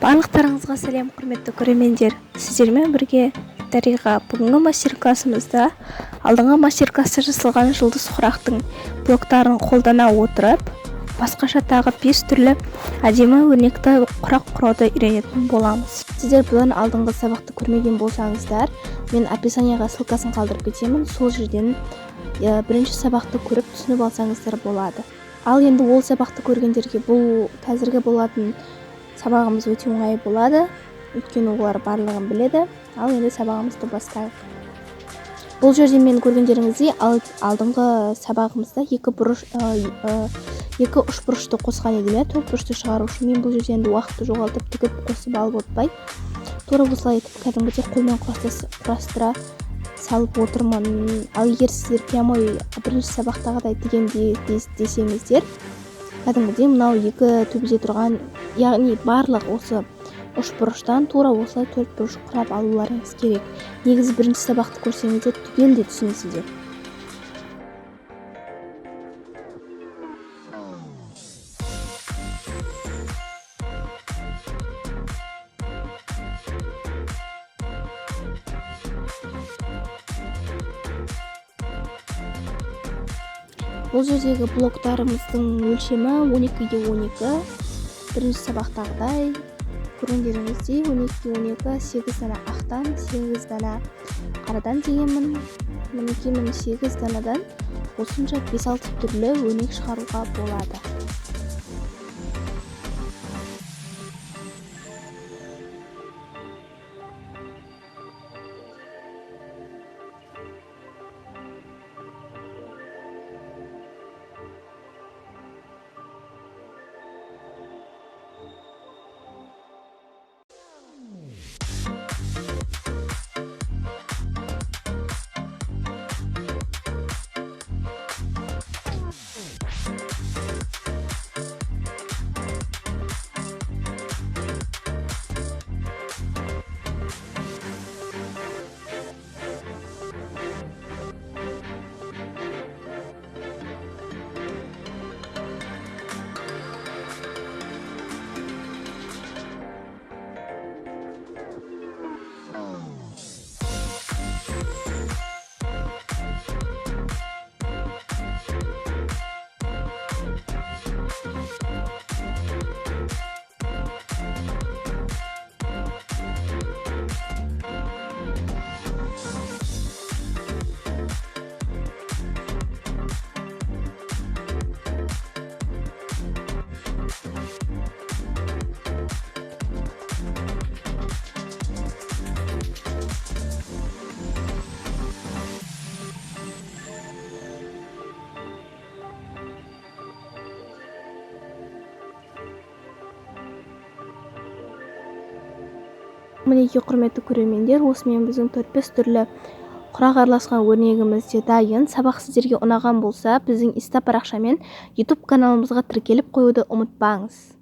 Барлықтарыңызға сәлем, құрметті көрермендер. Сіздермен бірге Дариға. Бүгінгі мастер-классымызда алдыңғы мастер-класста жасалған жұлдыз құрақтың блоктарын қолдана отырып, басқаша тағы 5 түрлі әдемі өрнекті құрақ құрауды үйренетін боламыз. Сіздер бұдан алдыңғы сабақты көрмеген болсаңыздар, мен описанияға ссылкасын қалдырып кетемін. Сол жерден бірінші сабақты көріп түсініп алсаңыздар болады. Ал енді ол сабақты көргендерге бұл қазіргі болатын сабағымыз өте оңай болады, өйткені олар барлығын біледі. Ал енді сабағымызды бастайық. Бұл жерде мен көргендеріңіздей алдыңғы сабағымызда екі үшбұрышты қосқан едім, төртбұрышты шығару үшін. Мен бұл жерде енді уақытты жоғалтып тігіп қосып алып отпай, тура осылай етіп кәдімгідей қолмен құрастыра салып отырмын. Ал егер сіздер прямой бірінші сабақтағыдай тігем десеңіздер, кәдімгідей мынау екі төбеде тұрған, яғни барлық осы үшбұрыштан тура осылай төртбұрыш құрап алуларыңыз керек. Негізі бірінші сабақты көрсеңіздер түгелдей түсінесіздер. Бұл жердегі блоктарымыздың өлшемі 12-12. Бірінші сабақтағыдай көргендеріңіздей 12-12, 8 дана ақтан, 8 дана қарадан дегенмін. Мінекей 8 данадан осынша 5-6 түрлі өрнек шығаруға болады. Мінекей құрметті көрермендер, осымен біздің 4-5 түрлі құрақ араласқан өрнегіміз де дайын. Сабақ сіздерге ұнаған болса, біздің инста парақшамен YouTube каналымызға тіркеліп қоюды ұмытпаңыз.